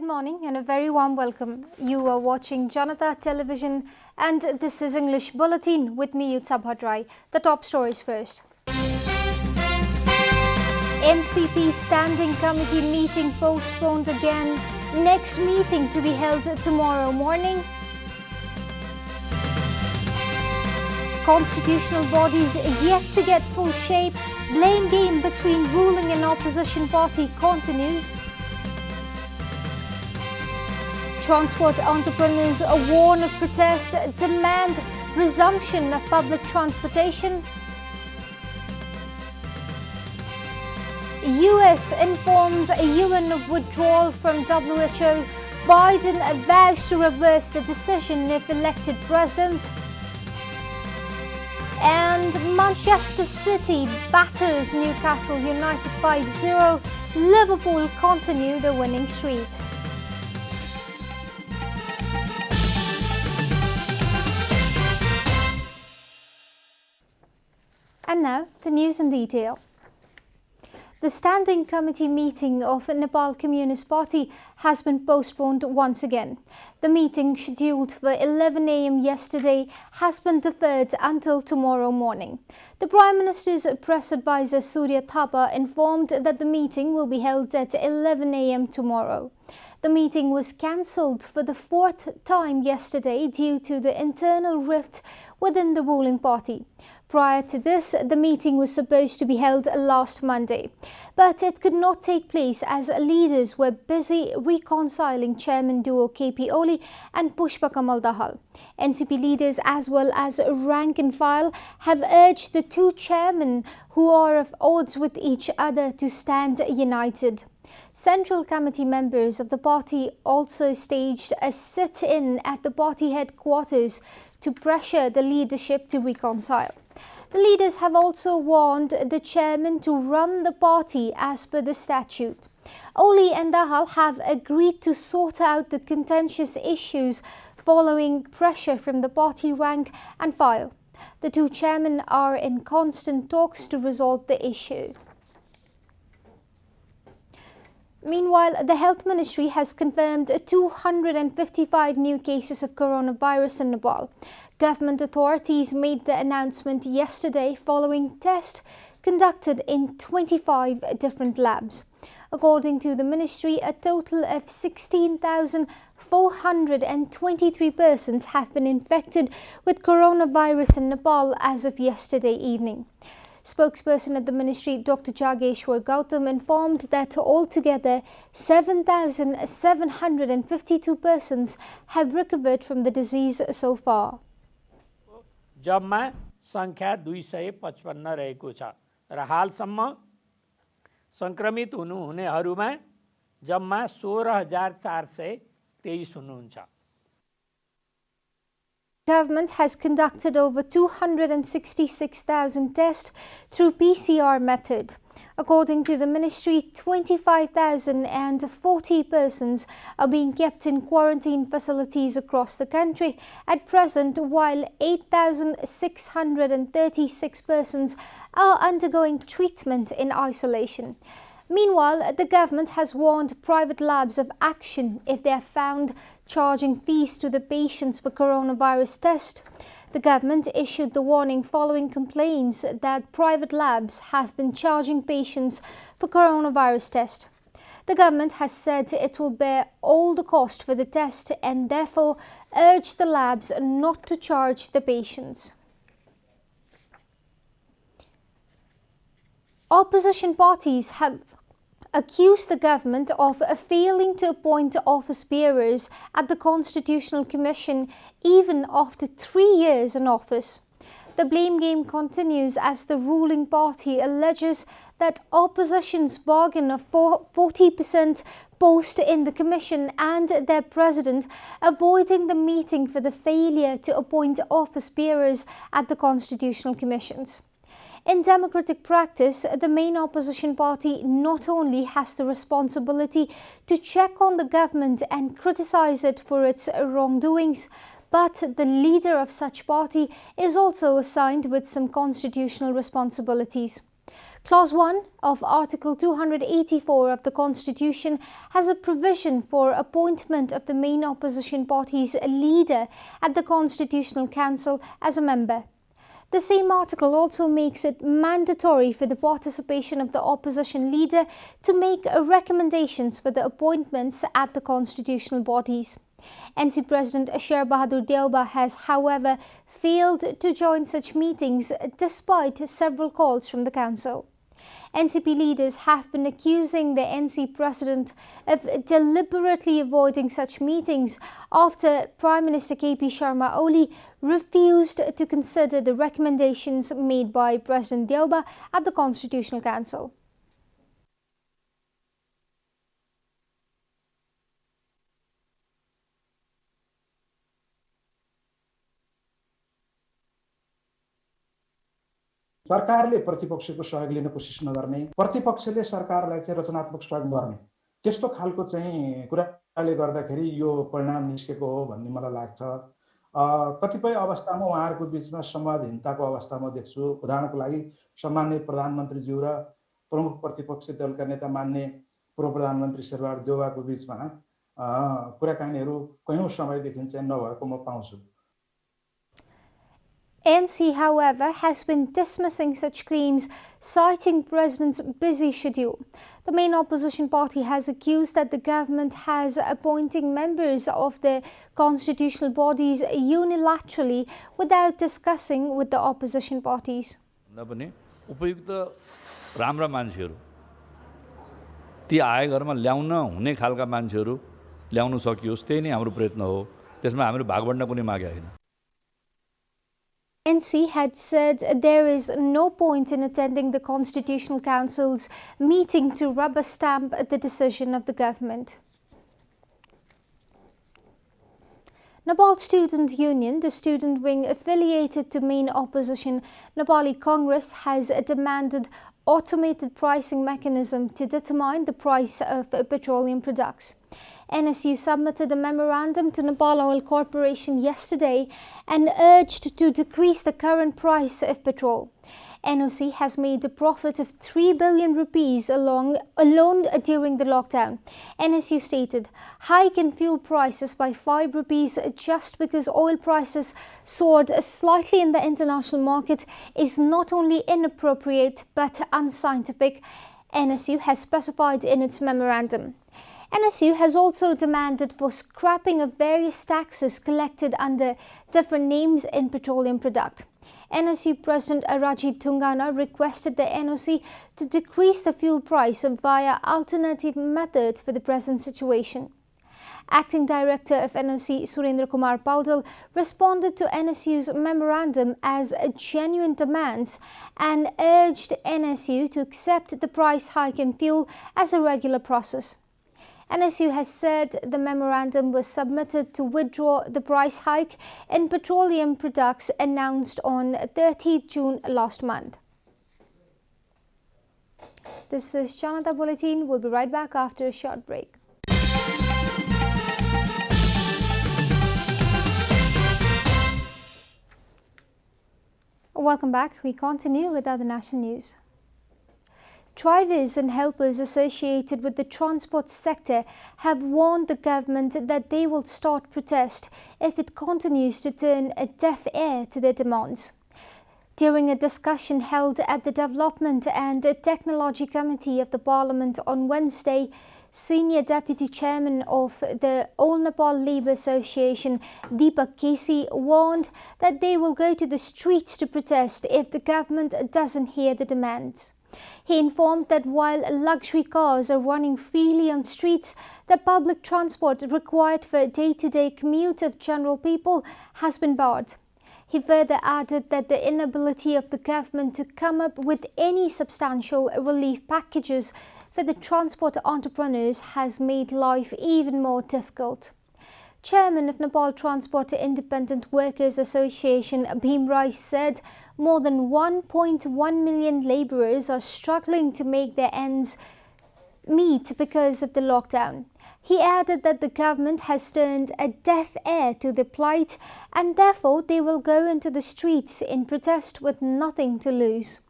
Good morning and a very warm welcome. You are watching Janata Television and this is English Bulletin with me, Yutsab Bhatrai. The top stories first. NCP Standing Committee meeting postponed again. Next meeting to be held tomorrow morning. Constitutional bodies yet to get full shape. Blame game between ruling and opposition party continues. Transport entrepreneurs warn of protest, demand resumption of public transportation. US informs UN of withdrawal from WHO. Biden vows to reverse the decision if elected president. And Manchester City batters Newcastle United 5-0. Liverpool continue the winning streak. And now, the news in detail. The Standing Committee meeting of Nepal Communist Party has been postponed once again. The meeting, scheduled for 11 a.m. yesterday, has been deferred until tomorrow morning. The Prime Minister's press advisor Surya Thapa informed that the meeting will be held at 11 a.m. tomorrow. The meeting was cancelled for the fourth time yesterday due to the internal rift within the ruling party. Prior to this, the meeting was supposed to be held last Monday, but it could not take place as leaders were busy reconciling Chairman duo KP Oli and Pushpa Kamal Dahal. NCP leaders as well as rank and file have urged the two chairmen who are at odds with each other to stand united. Central Committee members of the party also staged a sit-in at the party headquarters to pressure the leadership to reconcile. The leaders have also warned the chairman to run the party as per the statute. Oli and Dahal have agreed to sort out the contentious issues following pressure from the party rank and file. The two chairmen are in constant talks to resolve the issue. Meanwhile, the Health Ministry has confirmed 255 new cases of coronavirus in Nepal. Government authorities made the announcement yesterday following tests conducted in 25 different labs. According to the ministry, a total of 16,423 persons have been infected with coronavirus in Nepal as of yesterday evening. Spokesperson at the ministry, Dr. Jageshwar Gautam, informed that altogether 7,752 persons have recovered from the disease so far. जबमा संख्या 255 रहेको छ र हालसम्म संक्रमित हुनेहरुमा जम्मा 16,423 हुनुहुन्छ. Government has conducted over 266,000 tests through PCR method. According to the ministry, 25,040 persons are being kept in quarantine facilities across the country at present, while 8,636 persons are undergoing treatment in isolation. Meanwhile, the government has warned private labs of action if they are found charging fees to the patients for coronavirus test. The government issued the warning following complaints that private labs have been charging patients for coronavirus test. The government has said it will bear all the cost for the test and therefore urged the labs not to charge the patients. Opposition parties have accused the government of failing to appoint office bearers at the Constitutional Commission even after 3 years in office. The blame game continues as the ruling party alleges that opposition's bargain of 40% post in the commission and their president avoiding the meeting for the failure to appoint office bearers at the Constitutional Commissions. In democratic practice, the main opposition party not only has the responsibility to check on the government and criticize it for its wrongdoings, but the leader of such party is also assigned with some constitutional responsibilities. Clause 1 of Article 284 of the Constitution has a provision for appointment of the main opposition party's leader at the Constitutional Council as a member. The same article also makes it mandatory for the participation of the opposition leader to make recommendations for the appointments at the constitutional bodies. NC President Ashar has, however, failed to join such meetings despite several calls from the council. NCP leaders have been accusing the NC president of deliberately avoiding such meetings after Prime Minister KP Sharma Oli refused to consider the recommendations made by President Deuba at the Constitutional Council. सरकारले प्रतिपक्षको सहयोग लिन कोसिस नगर्ने, प्रतिपक्षले सरकारलाई चाहिँ रचनात्मक सहयोग गर्ने, त्यस्तो खालको चाहिँ कुराले गर्दाखेरि यो परिणाम निस्केको हो भन्ने मलाई लाग्छ। कतिपय अवस्थामा उहाँहरूको बीचमा संवादहीनताको अवस्था म देख्छु। उदाहरणको लागि सम्माननीय प्रधानमन्त्रीज्यू र प्रमुख प्रतिपक्षी दलका नेता मान्य पूर्व प्रधानमन्त्री शेरबहादुर देउवाको बीचमा कुराकानीहरू कयौं समयदेखि चाहिँ नभएको म पाउँछु। NC, however, has been dismissing such claims, citing President's busy schedule. The main opposition party has accused that the government has appointing members of the constitutional bodies unilaterally without discussing with the opposition parties. उपयुक्त राम्रा मान्छेहरू ती आयोगहरुमा ल्याउन हुने खालका मान्छेहरू ल्याउन सकियोस्, त्यही नै हाम्रो प्रयत्न हो। त्यसमा हामीले भागबण्डा कुनै मागेका छैनौं। NC had said there is no point in attending the Constitutional Council's meeting to rubber stamp the decision of the government. Nepal Student Union, the student wing affiliated to main opposition Nepali Congress, has demanded automated pricing mechanism to determine the price of petroleum products. NSU submitted a memorandum to Nepal Oil Corporation yesterday and urged to decrease the current price of petrol. NOC has made a profit of 3 billion rupees alone during the lockdown. NSU stated, hike in fuel prices by 5 rupees just because oil prices soared slightly in the international market is not only inappropriate but unscientific, NSU has specified in its memorandum. NSU has also demanded for scrapping of various taxes collected under different names in petroleum product. NSU President Rajiv Tungana requested the NOC to decrease the fuel price via alternative method for the present situation. Acting Director of NOC Surendra Kumar Paudel responded to NSU's memorandum as genuine demands and urged NSU to accept the price hike in fuel as a regular process. NSU has said the memorandum was submitted to withdraw the price hike in petroleum products announced on 30 June last month. This is Janata Bulletin. We'll be right back after a short break. Welcome back. We continue with other national news. Drivers and helpers associated with the transport sector have warned the government that they will start protest if it continues to turn a deaf ear to their demands. During a discussion held at the Development and Technology Committee of the Parliament on Wednesday, Senior Deputy Chairman of the All Nepal Labour Association, Deepak Kesi, warned that they will go to the streets to protest if the government doesn't hear the demands. He informed that while luxury cars are running freely on streets, the public transport required for day-to-day commute of general people has been barred. He further added that the inability of the government to come up with any substantial relief packages for the transport entrepreneurs has made life even more difficult. Chairman of Nepal Transport Independent Workers Association, Bhim Rai, said more than 1.1 million labourers are struggling to make their ends meet because of the lockdown. He added that the government has turned a deaf ear to their plight and therefore they will go into the streets in protest with nothing to lose.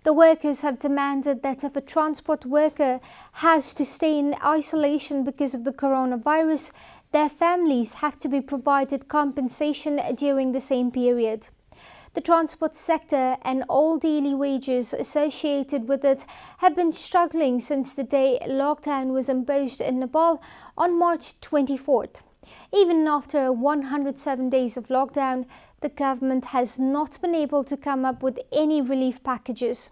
The workers have demanded that if a transport worker has to stay in isolation because of the coronavirus, their families have to be provided compensation during the same period. The transport sector and all daily wages associated with it have been struggling since the day lockdown was imposed in Nepal on March 24th. Even after 107 days of lockdown, the government has not been able to come up with any relief packages.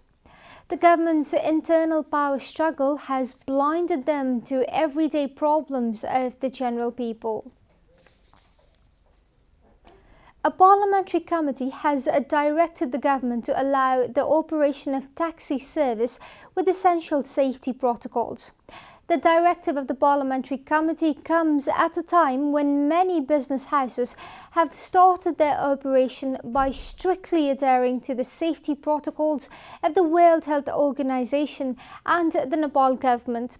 The government's internal power struggle has blinded them to everyday problems of the general people. A parliamentary committee has directed the government to allow the operation of taxi service with essential safety protocols. The directive of the parliamentary committee comes at a time when many business houses have started their operation by strictly adhering to the safety protocols of the World Health Organization and the Nepal government.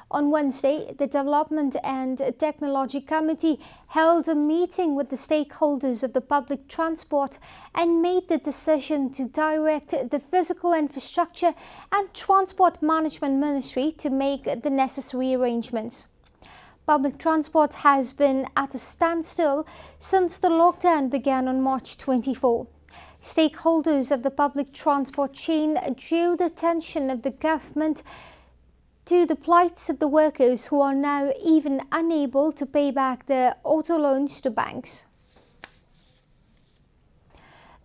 On Wednesday, the Development and Technology Committee held a meeting with the stakeholders of the public transport and made the decision to direct the Physical Infrastructure and Transport Management Ministry to make the necessary arrangements. Public transport has been at a standstill since the lockdown began on March 24. Stakeholders of the public transport chain drew the attention of the government to the plights of the workers who are now even unable to pay back their auto loans to banks.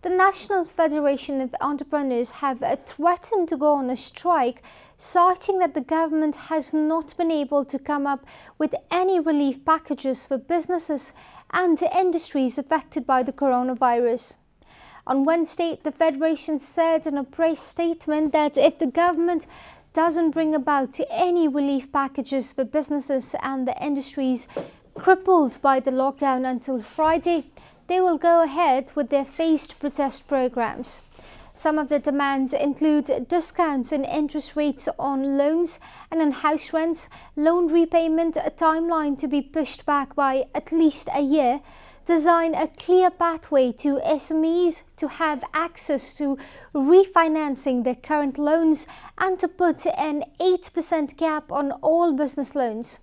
The National Federation of Entrepreneurs have threatened to go on a strike, citing that the government has not been able to come up with any relief packages for businesses and industries affected by the coronavirus. On Wednesday, the Federation said in a press statement that if the government doesn't bring about any relief packages for businesses and the industries crippled by the lockdown until Friday, they will go ahead with their phased protest programs. Some of the demands include discounts in interest rates on loans and on house rents, loan repayment a timeline to be pushed back by at least a year, design a clear pathway to SMEs to have access to refinancing their current loans, and to put an 8% cap on all business loans.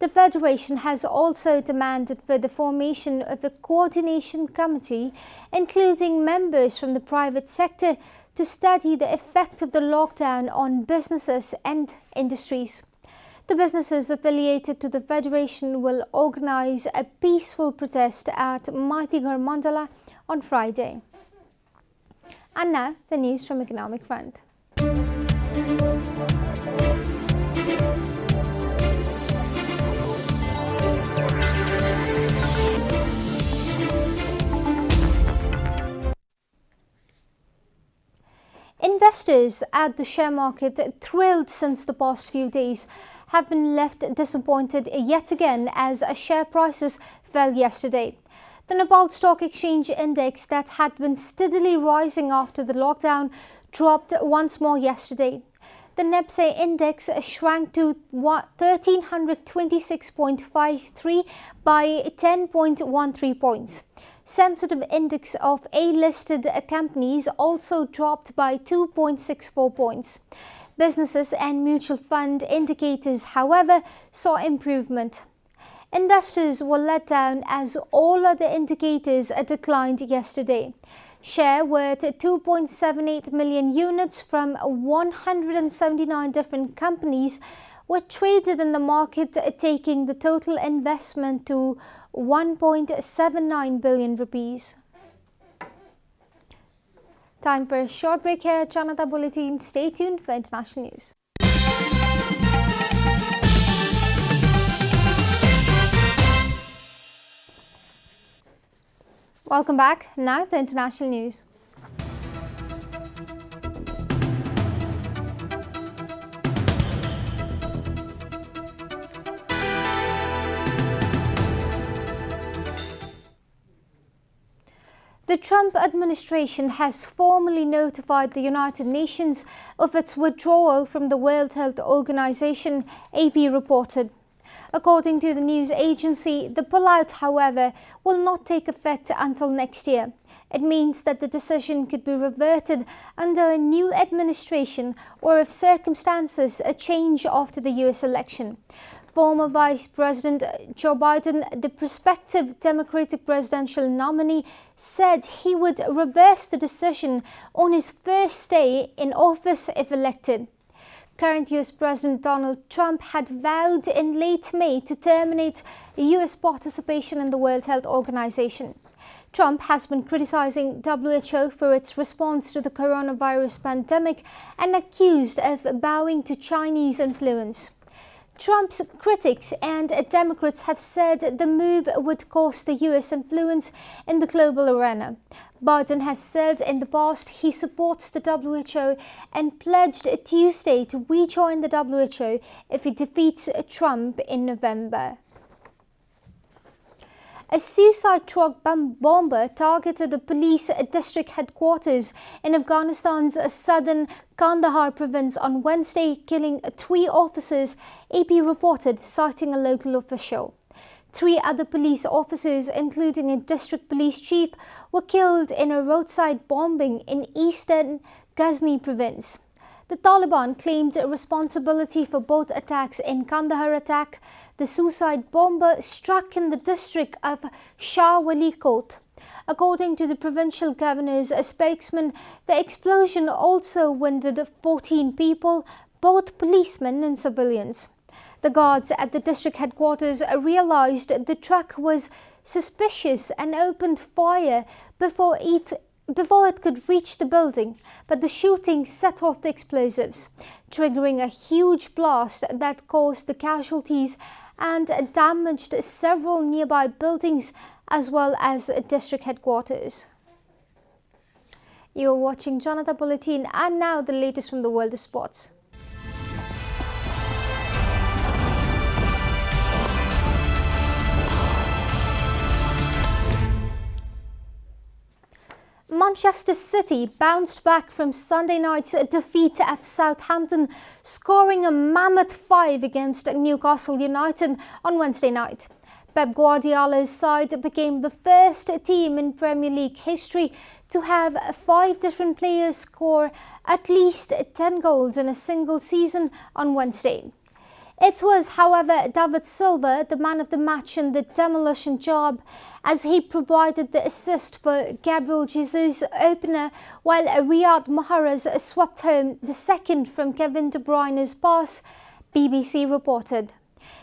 The Federation has also demanded for the formation of a coordination committee, including members from the private sector, to study the effect of the lockdown on businesses and industries. The businesses affiliated to the Federation will organize a peaceful protest at Maitighar Mandala on Friday. And now, the news from Economic Front. Investors at the share market, thrilled since the past few days, have been left disappointed yet again as share prices fell yesterday. The Nepal Stock Exchange Index, that had been steadily rising after the lockdown, dropped once more yesterday. The NEPSE index shrank to 1326.53 by 10.13 points. Sensitive index of A-listed companies also dropped by 2.64 points. Businesses and mutual fund indicators, however, saw improvement. Investors were let down as all other indicators declined yesterday. Share worth 2.78 million units from 179 different companies were traded in the market, taking the total investment to 1.79 billion rupees. Time for a short break here at Janata Bulletin. Stay tuned for international news. Welcome back. Now to international news. The Trump administration has formally notified the United Nations of its withdrawal from the World Health Organization, AP reported. According to the news agency, the pullout, however, will not take effect until next year. It means that the decision could be reverted under a new administration or if circumstances change after the US election. Former Vice President Joe Biden, the prospective Democratic presidential nominee, said he would reverse the decision on his first day in office if elected. Current US President Donald Trump had vowed in late May to terminate US participation in the World Health Organization. Trump has been criticizing WHO for its response to the coronavirus pandemic and accused of bowing to Chinese influence. Trump's critics and Democrats have said the move would cost the US influence in the global arena. Biden has said in the past he supports the WHO and pledged Tuesday to rejoin the WHO if he defeats Trump in November. A suicide truck bomber targeted a police district headquarters in Afghanistan's southern Kandahar province on Wednesday, killing 3 officers, AP reported, citing a local official. 3 other police officers, including a district police chief, were killed in a roadside bombing in eastern Ghazni province. The Taliban claimed responsibility for both attacks. In Kandahar attack, the suicide bomber struck in the district of Shah Wali Kot. According to the provincial governor's spokesman, the explosion also wounded 14 people, both policemen and civilians. The guards at the district headquarters realized the truck was suspicious and opened fire before it could reach the building, but the shooting set off the explosives, triggering a huge blast that caused the casualties and damaged several nearby buildings as well as district headquarters. You are watching Janata Bulletin, and now the latest from the world of sports. Manchester City bounced back from Sunday night's defeat at Southampton, scoring a mammoth 5 against Newcastle United on Wednesday night. Pep Guardiola's side became the first team in Premier League history to have 5 different players score at least 10 goals in a single season on Wednesday. It was, however, David Silva, the man of the match in the demolition job, as he provided the assist for Gabriel Jesus' opener, while Riyad Mahrez swept home the second from Kevin De Bruyne's pass, BBC reported.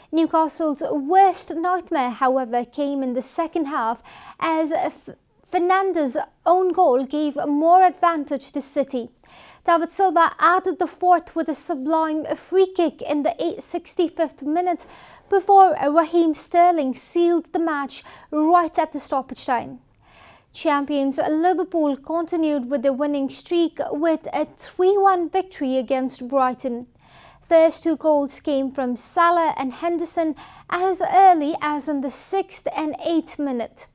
Newcastle's worst nightmare, however, came in the second half as Fernandes' own goal gave more advantage to City. David Silva added the 4th with a sublime free kick in the 65th minute before Raheem Sterling sealed the match right at the stoppage time. Champions Liverpool continued with their winning streak with a 3-1 victory against Brighton. First 2 goals came from Salah and Henderson as early as in the 6th and 8th minute.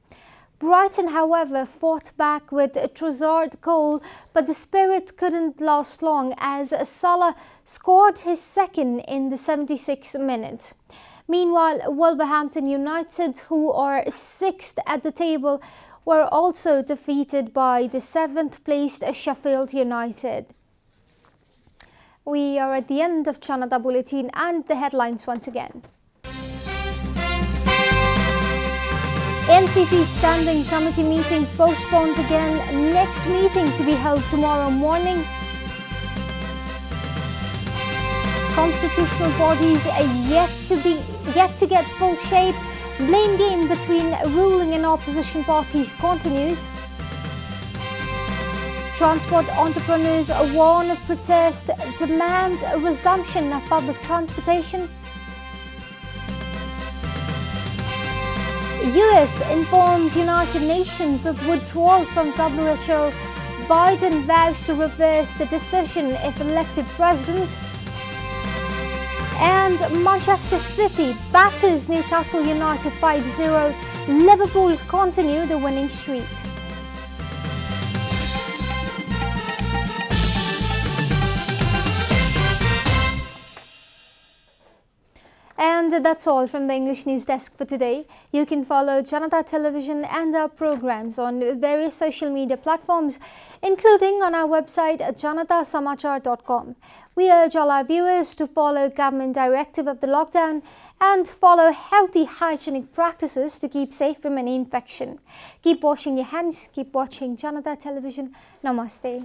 Brighton, however, fought back with a Trossard goal, but the spirit couldn't last long as Salah scored his second in the 76th minute. Meanwhile, Wolverhampton United, who are 6th at the table, were also defeated by the 7th placed Sheffield United. We are at the end of Janata Bulletin, and the headlines once again. NCP Standing Committee meeting postponed again. Next meeting to be held tomorrow morning. Constitutional bodies are yet to get full shape. Blame game between ruling and opposition parties continues. Transport entrepreneurs warn of protest, demand a resumption of public transportation. US informs United Nations of withdrawal from WHO. Biden vows to reverse the decision if elected president. And Manchester City batters Newcastle United 5-0. Liverpool continue the winning streak. And And that's all from the English News Desk for today. You can follow Janata Television and our programs on various social media platforms, including on our website at JanataSamachar.com. We urge all our viewers to follow government directive of the lockdown and follow healthy hygienic practices to keep safe from any infection. Keep washing your hands, keep watching Janata Television. Namaste.